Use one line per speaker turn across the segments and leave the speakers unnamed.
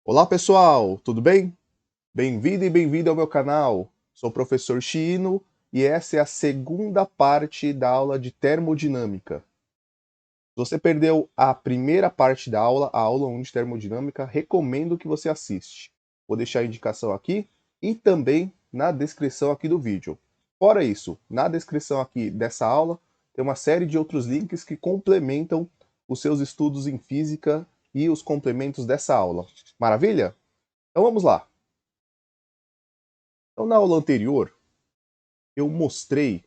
Olá pessoal, tudo bem? Bem-vindo e bem-vindo ao meu canal. Sou o professor Chino e essa é a segunda parte da aula de termodinâmica. Se você perdeu a primeira parte da aula, a aula 1 de termodinâmica, recomendo que você assiste. Vou deixar a indicação aqui e também na descrição aqui do vídeo. Fora isso, na descrição aqui dessa aula tem uma série de outros links que complementam os seus estudos em física e os complementos dessa aula. Maravilha? Então vamos lá. Então, na aula anterior, eu mostrei,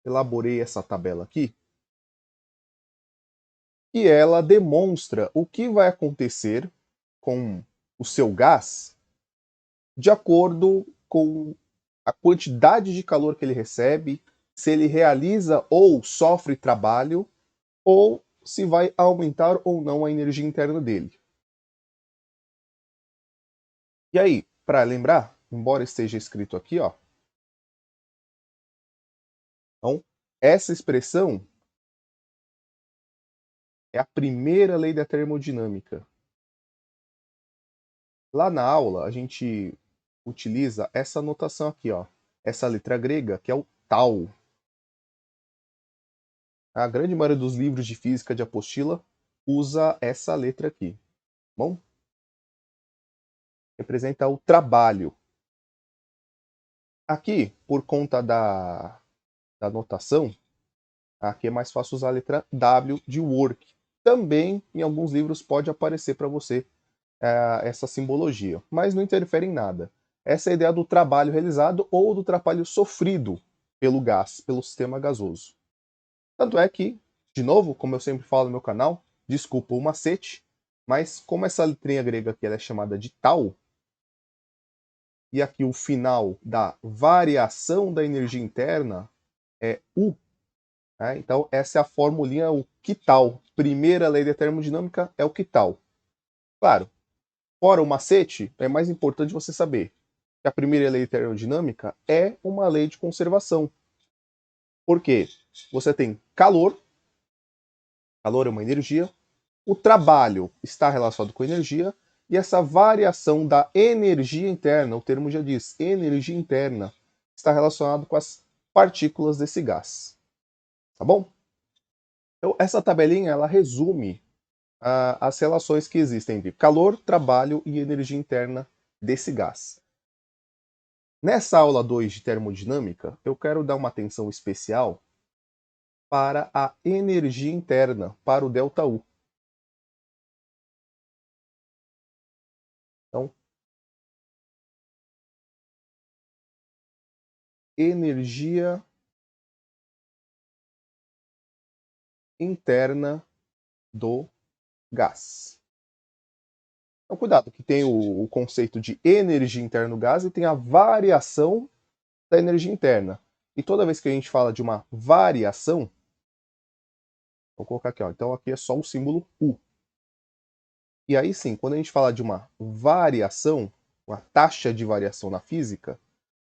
elaborei essa tabela aqui, e ela demonstra o que vai acontecer com o seu gás de acordo com a quantidade de calor que ele recebe, se ele realiza ou sofre trabalho, ou se vai aumentar ou não a energia interna dele. E aí, para lembrar, embora esteja escrito aqui, ó, então, essa expressão é a primeira lei da termodinâmica. Lá na aula, a gente utiliza essa notação aqui, ó, essa letra grega, que é o tau. A grande maioria dos livros de física de apostila usa essa letra aqui. Bom, representa o trabalho. Aqui, por conta da notação, aqui é mais fácil usar a letra W de work. Também, em alguns livros, pode aparecer para você essa simbologia, mas não interfere em nada. Essa é a ideia do trabalho realizado ou do trabalho sofrido pelo gás, pelo sistema gasoso. Tanto é que, de novo, como eu sempre falo no meu canal, desculpa o macete, mas como essa letrinha grega aqui ela é chamada de tau, e aqui o final da variação da energia interna é U, né? Então essa é a formulinha, o que tal. Primeira lei da termodinâmica é o que tal. Claro, fora o macete, é mais importante você saber que a primeira lei termodinâmica é uma lei de conservação. Por quê? Você tem calor é uma energia, o trabalho está relacionado com energia, e essa variação da energia interna, o termo já diz, energia interna, está relacionado com as partículas desse gás. Tá bom? Então, essa tabelinha ela resume as relações que existem entre calor, trabalho e energia interna desse gás. Nessa aula 2 de termodinâmica, eu quero dar uma atenção especial para a energia interna, para o ΔU. Então, energia interna do gás. Então, cuidado, que tem o conceito de energia interna do gás e tem a variação da energia interna. E toda vez que a gente fala de uma variação, vou colocar aqui, ó, então aqui é só o símbolo U. E aí sim, quando a gente fala de uma variação, uma taxa de variação na física,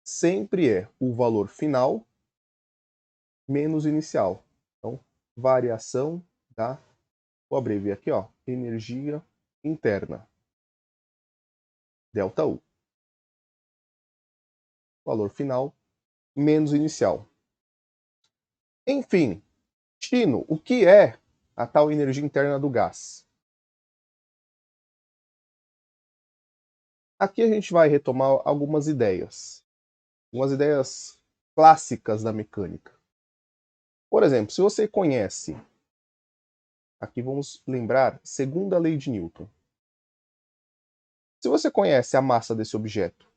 sempre é o valor final menos inicial. Então, variação da, vou abreviar aqui, ó, energia interna, ΔU. Valor final menos inicial. Enfim, Chino, o que é a tal energia interna do gás? Aqui a gente vai retomar algumas ideias clássicas da mecânica. Por exemplo, se você conhece, aqui vamos lembrar, segunda lei de Newton. Se você conhece a massa desse objeto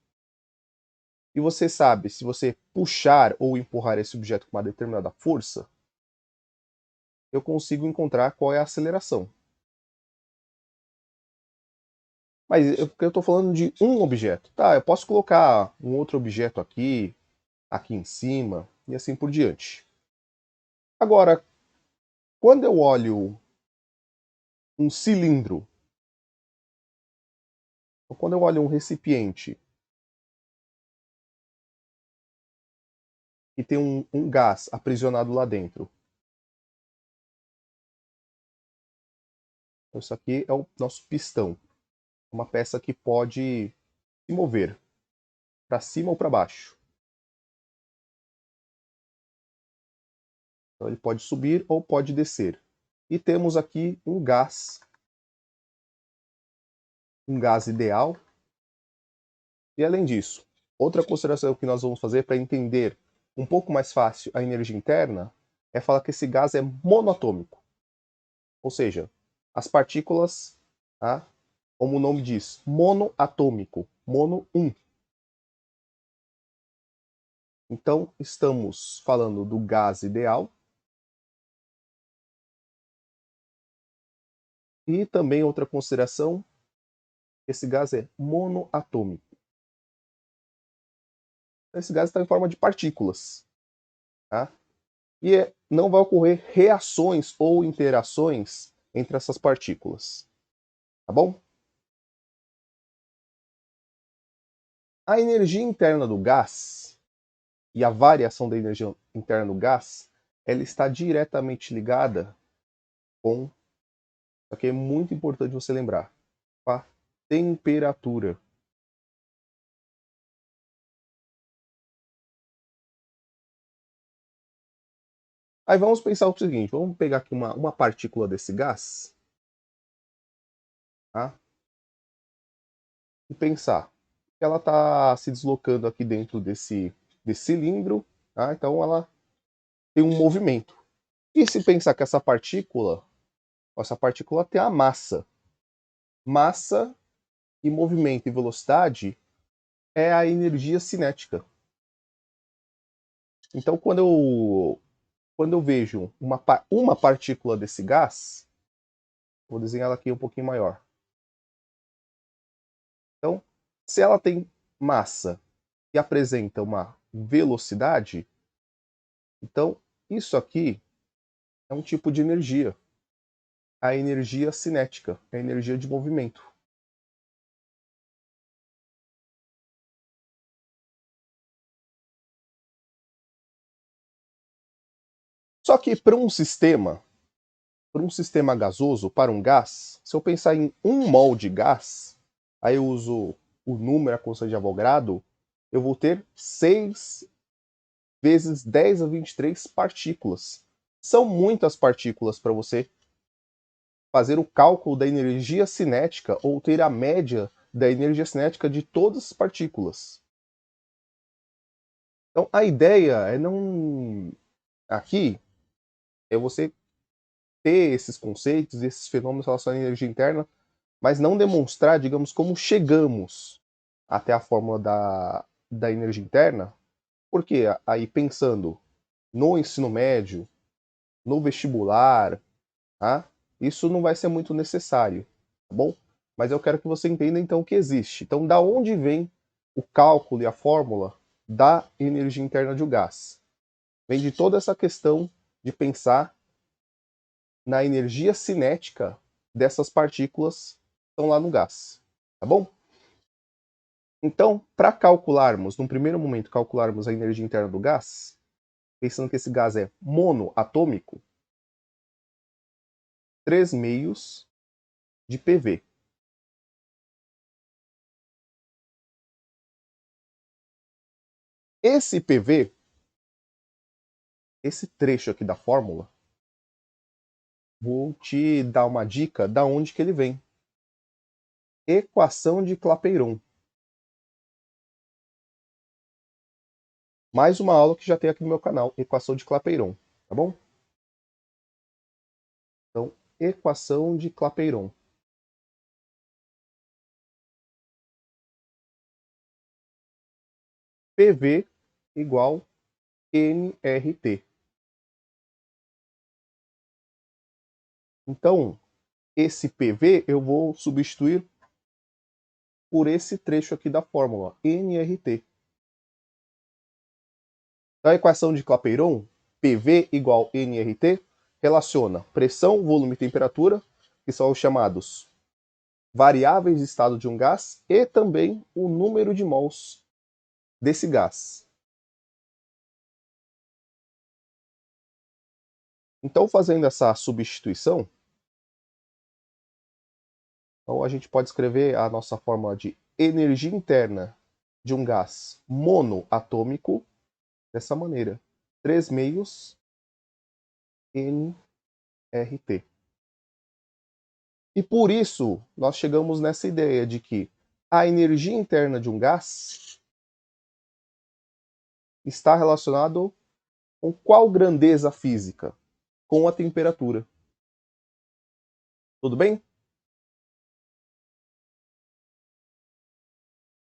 e você sabe se você puxar ou empurrar esse objeto com uma determinada força, eu consigo encontrar qual é a aceleração. Mas eu estou falando de um objeto. Tá, eu posso colocar um outro objeto aqui, aqui em cima e assim por diante. Agora, quando eu olho um cilindro, ou quando eu olho um recipiente e tem um gás aprisionado lá dentro, isso aqui é o nosso pistão. uma peça que pode se mover para cima ou para baixo. Então ele pode subir ou pode descer. E temos aqui um gás ideal. E além disso, outra consideração que nós vamos fazer para entender um pouco mais fácil a energia interna é falar que esse gás é monoatômico. Ou seja, as partículas, tá, como o nome diz, monoatômico, mono 1. Então, estamos falando do gás ideal. E também outra consideração, esse gás é monoatômico. Esse gás está em forma de partículas. Tá? E não vai ocorrer reações ou interações entre essas partículas. Tá bom? A energia interna do gás e a variação da energia interna do gás, ela está diretamente ligada com, isso aqui é muito importante você lembrar, com a temperatura. Aí vamos pensar o seguinte, vamos pegar aqui uma partícula desse gás, tá? E pensar que ela está se deslocando aqui dentro desse cilindro, tá? Então ela tem um movimento. E se pensar que essa partícula tem a massa. Massa e movimento e velocidade é a energia cinética. Então quando eu vejo uma partícula desse gás, vou desenhar ela aqui um pouquinho maior. Então, se ela tem massa e apresenta uma velocidade, então isso aqui é um tipo de energia. A energia cinética, a energia de movimento. Só que para um sistema gasoso, para um gás, se eu pensar em 1 mol de gás, aí eu uso o número, a constante de Avogadro, eu vou ter 6 vezes 10 a 23 partículas. São muitas partículas para você fazer o cálculo da energia cinética ou ter a média da energia cinética de todas as partículas. Então a ideia é não. Aqui é você ter esses conceitos, esses fenômenos relacionados à energia interna, mas não demonstrar, digamos, como chegamos até a fórmula da energia interna, porque aí pensando no ensino médio, no vestibular, tá? Isso não vai ser muito necessário, tá bom? Mas eu quero que você entenda então o que existe. Então, da onde vem o cálculo e a fórmula da energia interna de um gás? Vem de toda essa questão de pensar na energia cinética dessas partículas que estão lá no gás, tá bom? Então, para calcularmos, num primeiro momento, calcularmos a energia interna do gás, pensando que esse gás é monoatômico, 3 meios de PV. Esse PV, esse trecho aqui da fórmula, vou te dar uma dica da onde que ele vem. Equação de Clapeyron. Mais uma aula que já tem aqui no meu canal, equação de Clapeyron, tá bom? Então, equação de Clapeyron. PV igual nRT. Então, esse PV eu vou substituir por esse trecho aqui da fórmula, nRT. Então, a equação de Clapeyron, PV igual nRT, relaciona pressão, volume e temperatura, que são os chamados variáveis de estado de um gás, e também o número de mols desse gás. Então, fazendo essa substituição, Então a gente pode escrever a nossa fórmula de energia interna de um gás monoatômico dessa maneira: 3 meios nRT. E por isso nós chegamos nessa ideia de que a energia interna de um gás está relacionado com qual grandeza física? Com a temperatura. Tudo bem?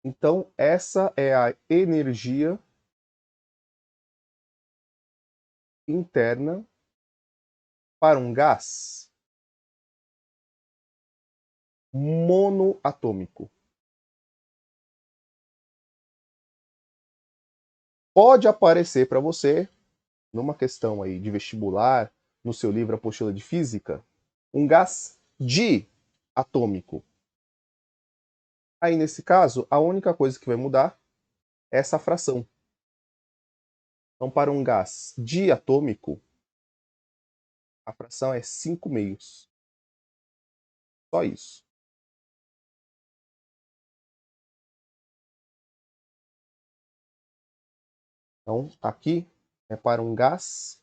Então, essa é a energia interna para um gás monoatômico. Pode aparecer para você, numa questão aí de vestibular, no seu livro Apostila de Física, um gás diatômico. Aí, nesse caso, a única coisa que vai mudar é essa fração. Então, para um gás diatômico, a fração é 5 meios. Só isso. Então, aqui é para um gás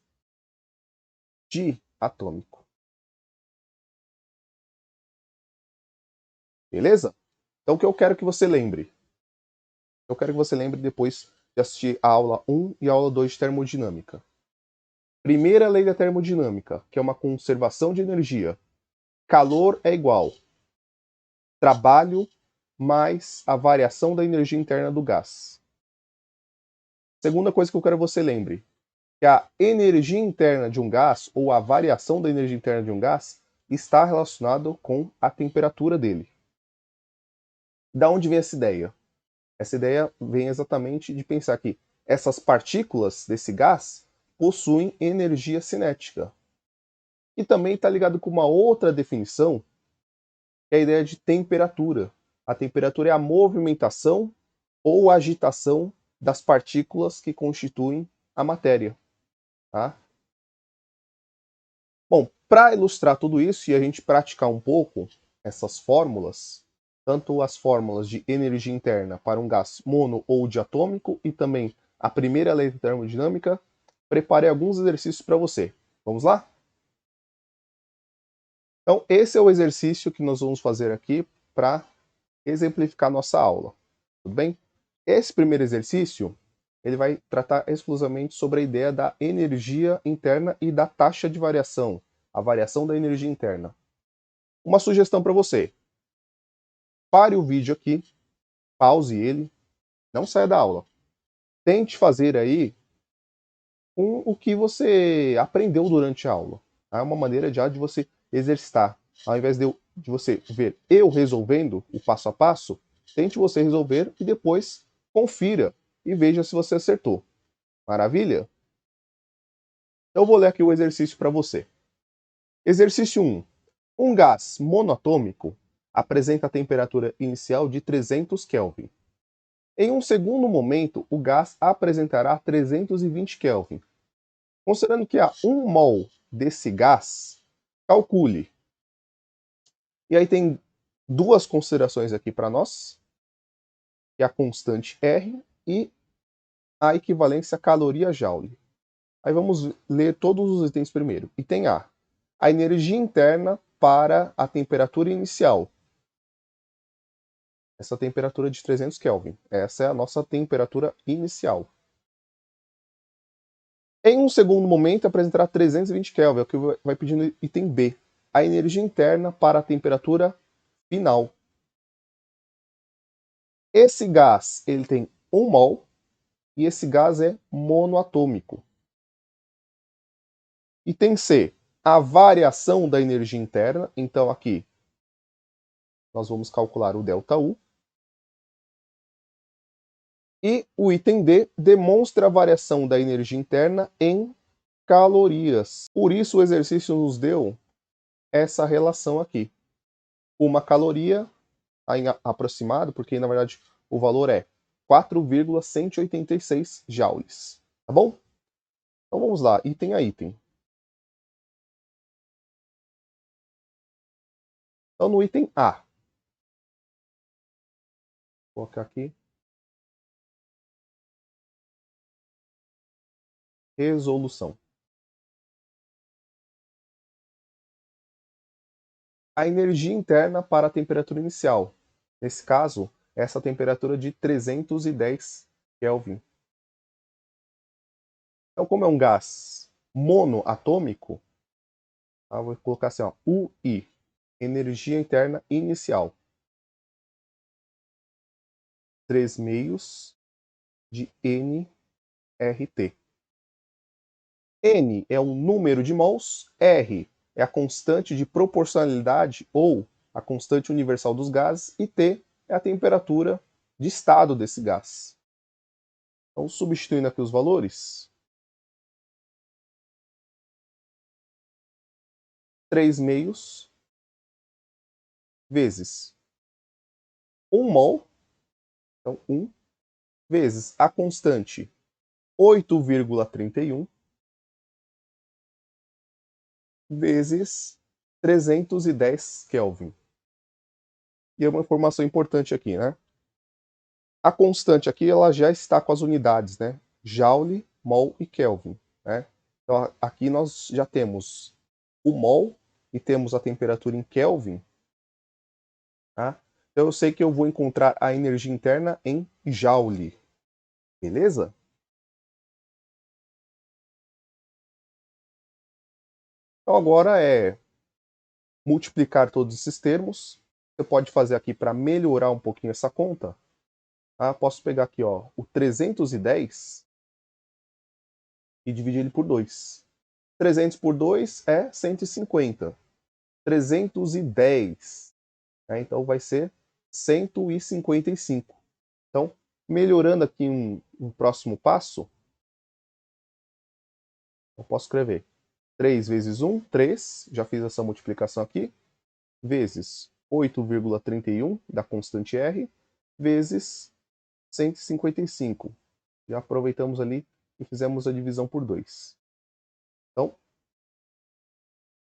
diatômico. Beleza? Então, o que eu quero que você lembre? Eu quero que você lembre depois de assistir a aula 1 e a aula 2 de termodinâmica. Primeira lei da termodinâmica, que é uma conservação de energia. Calor é igual trabalho mais a variação da energia interna do gás. Segunda coisa que eu quero que você lembre, que a energia interna de um gás, ou a variação da energia interna de um gás, está relacionado com a temperatura dele. Da onde vem essa ideia? Essa ideia vem exatamente de pensar que essas partículas desse gás possuem energia cinética. E também está ligado com uma outra definição, que é a ideia de temperatura. A temperatura é a movimentação ou agitação das partículas que constituem a matéria. Tá? Bom, para ilustrar tudo isso e a gente praticar um pouco essas fórmulas, tanto as fórmulas de energia interna para um gás mono ou diatômico e também a primeira lei da termodinâmica, preparei alguns exercícios para você. Vamos lá? Então, esse é o exercício que nós vamos fazer aqui para exemplificar nossa aula. Tudo bem? Esse primeiro exercício, ele vai tratar exclusivamente sobre a ideia da energia interna e da taxa de variação, a variação da energia interna. Uma sugestão para você. Pare o vídeo aqui, pause ele, não saia da aula. Tente fazer aí com o que você aprendeu durante a aula. É uma maneira já de você exercitar. Ao invés de você ver eu resolvendo o passo a passo, tente você resolver e depois confira e veja se você acertou. Maravilha? Eu vou ler aqui o exercício para você. Exercício 1. Um gás monoatômico apresenta a temperatura inicial de 300 Kelvin. Em um segundo momento, o gás apresentará 320 Kelvin. Considerando que há 1 mol desse gás, calcule. E aí tem duas considerações aqui para nós, que é a constante R e a equivalência caloria-joule. Aí vamos ler todos os itens primeiro. Item A. A energia interna para a temperatura inicial. Essa temperatura de 300 Kelvin. Essa é a nossa temperatura inicial. Em um segundo momento, apresentará 320 Kelvin, é o que vai pedir no item B. A energia interna para a temperatura final. Esse gás ele tem 1 mol e esse gás é monoatômico. Item C. A variação da energia interna. Então, aqui, nós vamos calcular o ΔU. E o item D demonstra a variação da energia interna em calorias. Por isso o exercício nos deu essa relação aqui. Uma caloria aproximado, porque na verdade o valor é 4,186 joules. Tá bom? Então vamos lá, item a item. Então no item A, Vou colocar aqui. Resolução. A energia interna para a temperatura inicial. Nesse caso, essa temperatura de 310 Kelvin. Então, como é um gás monoatômico, vou colocar assim, ó, UI, energia interna inicial. 3 meios de nRT. N é um número de mols, R é a constante de proporcionalidade ou a constante universal dos gases e T é a temperatura de estado desse gás. Então, substituindo aqui os valores, 3 meios vezes 1 mol, então 1, vezes a constante 8,31 vezes 310 Kelvin. E é uma informação importante aqui, né? A constante aqui ela já está com as unidades, né? Joule, mol e Kelvin, né? Então aqui nós já temos o mol e temos a temperatura em Kelvin, tá? Então eu sei que eu vou encontrar a energia interna em Joule, beleza? Então agora é multiplicar todos esses termos. Você pode fazer aqui para melhorar um pouquinho essa conta. Posso pegar aqui, ó, o 310 e dividir ele por 2. 300 por 2 é 150. 310, né? Então vai ser 155. Então, melhorando aqui um próximo passo, eu posso escrever 3 vezes 1, 3, já fiz essa multiplicação aqui, vezes 8,31 da constante R, vezes 155. Já aproveitamos ali e fizemos a divisão por 2. Então,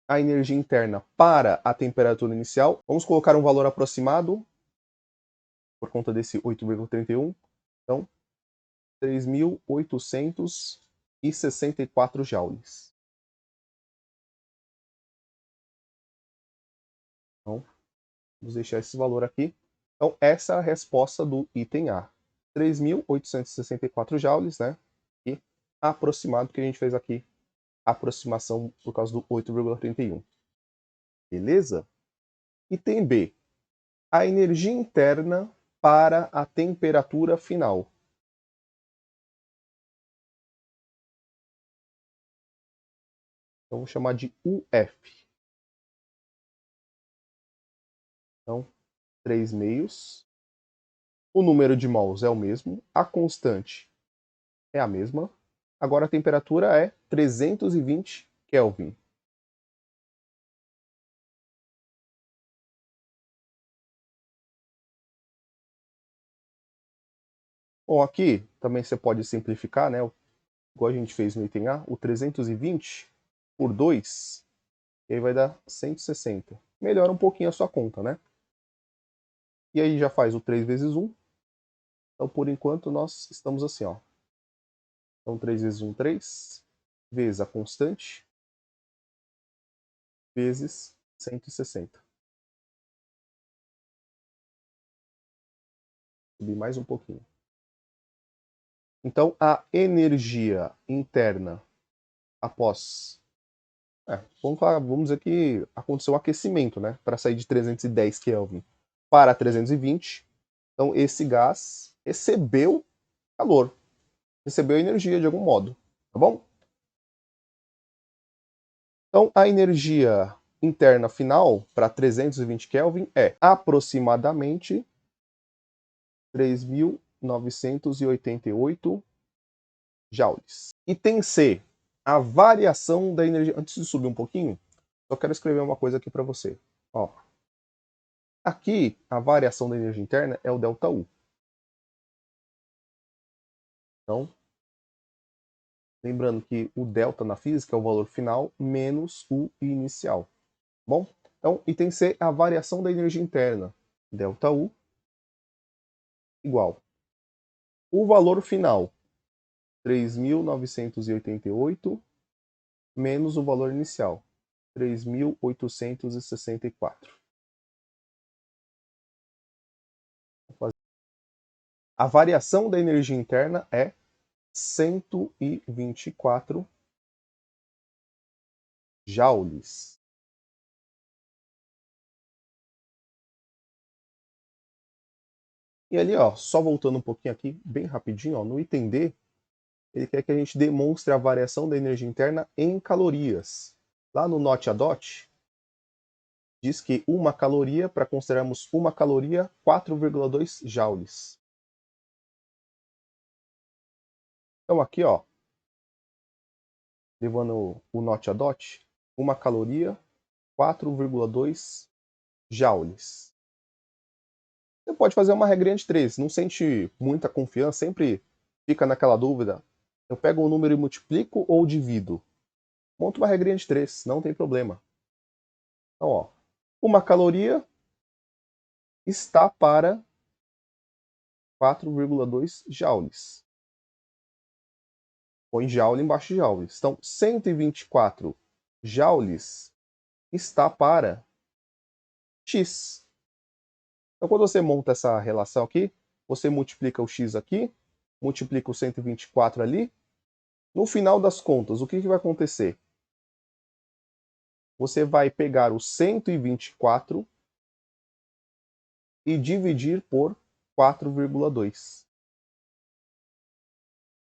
a energia interna para a temperatura inicial, vamos colocar um valor aproximado, por conta desse 8,31. Então, 3.864 joules. Então, vamos deixar esse valor aqui. Então, essa é a resposta do item A. 3.864 joules, né? E aproximado que a gente fez aqui, aproximação por causa do 8,31. Beleza? Item B. A energia interna para a temperatura final. Então, vou chamar de UF. Então, 3 meios. O número de mols é o mesmo. A constante é a mesma. Agora a temperatura é 320 Kelvin. Bom, aqui também você pode simplificar, né? Igual a gente fez no item A, o 320 por 2, e aí vai dar 160. Melhora um pouquinho a sua conta, né? E aí já faz o 3 vezes 1. Então, por enquanto, nós estamos assim, ó. Então, 3 vezes 1, 3, vezes a constante, vezes 160. Subir mais um pouquinho. Então, a energia interna após... vamos dizer que aconteceu um aquecimento, né? Para sair de 310 Kelvin para 320. Então, esse gás recebeu calor, recebeu energia de algum modo, tá bom? Então, a energia interna final para 320 Kelvin é aproximadamente 3.988 joules. Item C, a variação da energia. Antes de subir um pouquinho, só quero escrever uma coisa aqui para você. Ó, aqui, a variação da energia interna é o ΔU. Então, lembrando que o delta na física é o valor final menos o inicial. Bom, então, item C, a variação da energia interna. ΔU igual. O valor final, 3.988, menos o valor inicial, 3.864. A variação da energia interna é 124 joules. E ali, ó, só voltando um pouquinho aqui, bem rapidinho, ó, no item D, ele quer que a gente demonstre a variação da energia interna em calorias. Lá no Note a Dot, diz que uma caloria, para considerarmos uma caloria, 4,2 joules. Então aqui, ó, levando o Note a Dot, uma caloria, 4,2 joules. Você pode fazer uma regrinha de 3, não sente muita confiança, sempre fica naquela dúvida. Eu pego um número e multiplico ou divido? Monta uma regrinha de 3, não tem problema. Então, ó, uma caloria está para 4,2 joules. Põe joule embaixo de joules. Então, 124 joules está para X. Então, quando você monta essa relação aqui, você multiplica o X aqui, multiplica o 124 ali. No final das contas, o que vai acontecer? Você vai pegar o 124 e dividir por 4,2.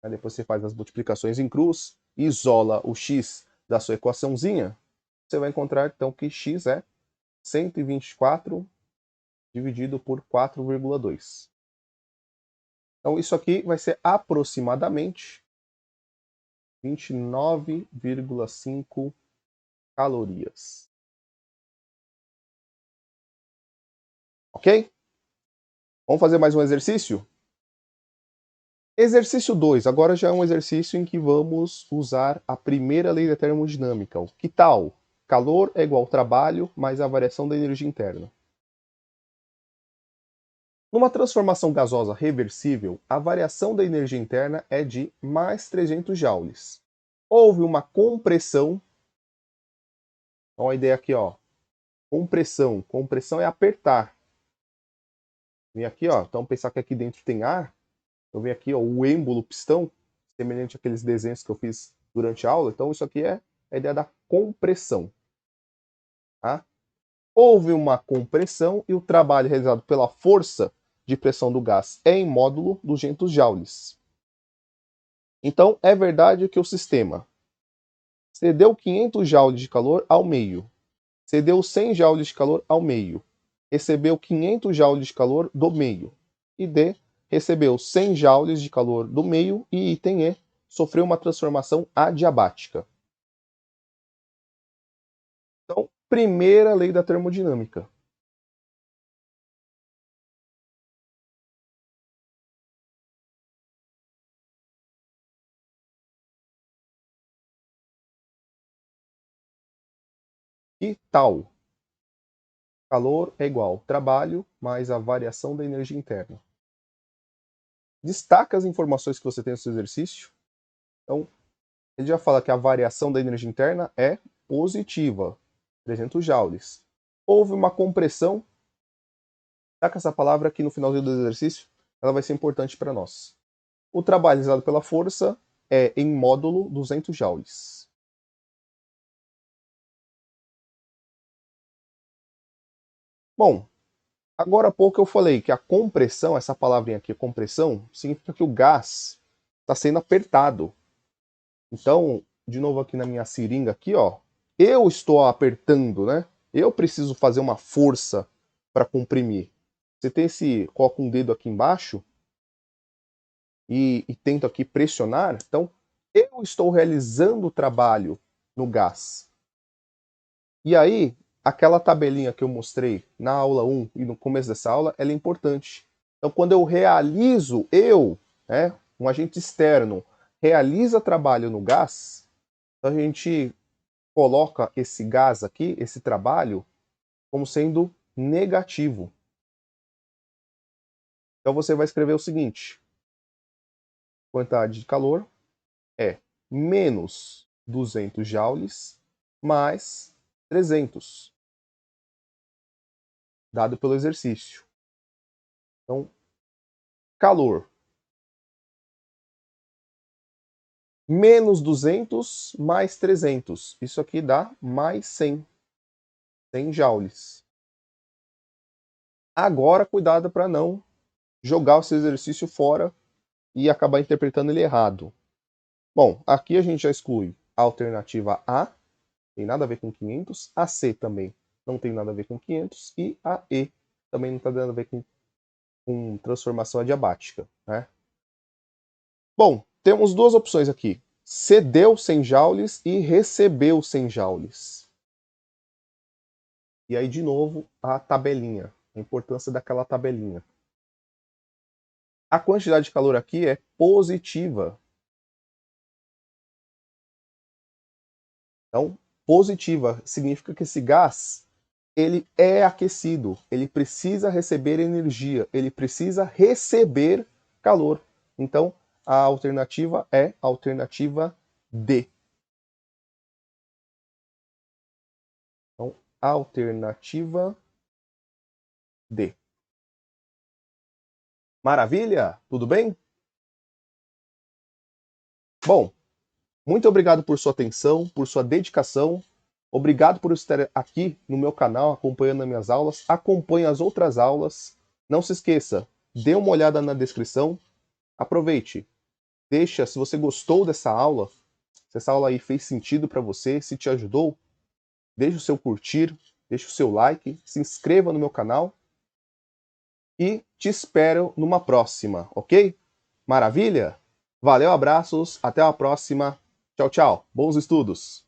Aí depois você faz as multiplicações em cruz, isola o x da sua equaçãozinha, você vai encontrar então que x é 124 dividido por 4,2. Então isso aqui vai ser aproximadamente 29,5 calorias. Ok? Vamos fazer mais um exercício? Exercício 2. Agora já é um exercício em que vamos usar a primeira lei da termodinâmica. Que tal? Calor é igual ao trabalho mais a variação da energia interna. Numa transformação gasosa reversível, a variação da energia interna é de mais 300 joules. Houve uma compressão. Olha a ideia aqui, ó. Compressão. Compressão é apertar. Vem aqui, ó. Então pensar que aqui dentro tem ar. Eu venho aqui, ó, o êmbolo pistão, semelhante àqueles desenhos que eu fiz durante a aula. Então isso aqui é a ideia da compressão. Tá? Houve uma compressão e o trabalho realizado pela força de pressão do gás é em módulo 200 joules. Então, é verdade que o sistema cedeu 500 joules de calor ao meio, cedeu 100 joules de calor ao meio, recebeu 500 joules de calor do meio, e D, recebeu 100 joules de calor do meio, e item E, sofreu uma transformação adiabática. Então, primeira lei da termodinâmica. Que tal? Calor é igual trabalho mais a variação da energia interna. Destaca as informações que você tem no seu exercício. Então, ele já fala que a variação da energia interna é positiva, 300 joules. Houve uma compressão. Destaca essa palavra aqui no finalzinho do exercício, ela vai ser importante para nós. O trabalho realizado pela força é em módulo 200 joules. Bom, agora há pouco eu falei que a compressão, essa palavrinha aqui, compressão, significa que o gás está sendo apertado. Então, de novo aqui na minha seringa aqui, ó, eu estou apertando, né? Eu preciso fazer uma força para comprimir. Você tem esse, coloca um dedo aqui embaixo e tento aqui pressionar. Então, eu estou realizando o trabalho no gás. E aí, aquela tabelinha que eu mostrei na aula 1 e no começo dessa aula, ela é importante. Então, quando eu realizo, né, um agente externo, realiza trabalho no gás, então a gente coloca esse gás aqui, esse trabalho, como sendo negativo. Então você vai escrever o seguinte: quantidade de calor é menos 200 joules mais 300, dado pelo exercício. Então, calor menos 200 mais 300. Isso aqui dá mais 100 joules. Agora, cuidado para não jogar o seu exercício fora e acabar interpretando ele errado. Bom, aqui a gente já exclui a alternativa A, tem nada a ver com 500, a C também não tem nada a ver com 500, e a E também não tem nada a ver com transformação adiabática, né? Bom, temos duas opções aqui: cedeu 100 joules e recebeu 100 joules. E aí, de novo, a tabelinha, a importância daquela tabelinha. A quantidade de calor aqui é positiva. Então, positiva significa que esse gás ele é aquecido, ele precisa receber energia, ele precisa receber calor. Então, a alternativa é a alternativa D. Então, alternativa D. Maravilha? Tudo bem? Bom, muito obrigado por sua atenção, por sua dedicação. Obrigado por estar aqui no meu canal, acompanhando as minhas aulas. Acompanhe as outras aulas. Não se esqueça, dê uma olhada na descrição. Aproveite. Deixa, se você gostou dessa aula, se essa aula aí fez sentido para você, se te ajudou, deixe o seu curtir, deixe o seu like, se inscreva no meu canal e te espero numa próxima, ok? Maravilha? Valeu, abraços, até a próxima. Tchau, tchau. Bons estudos!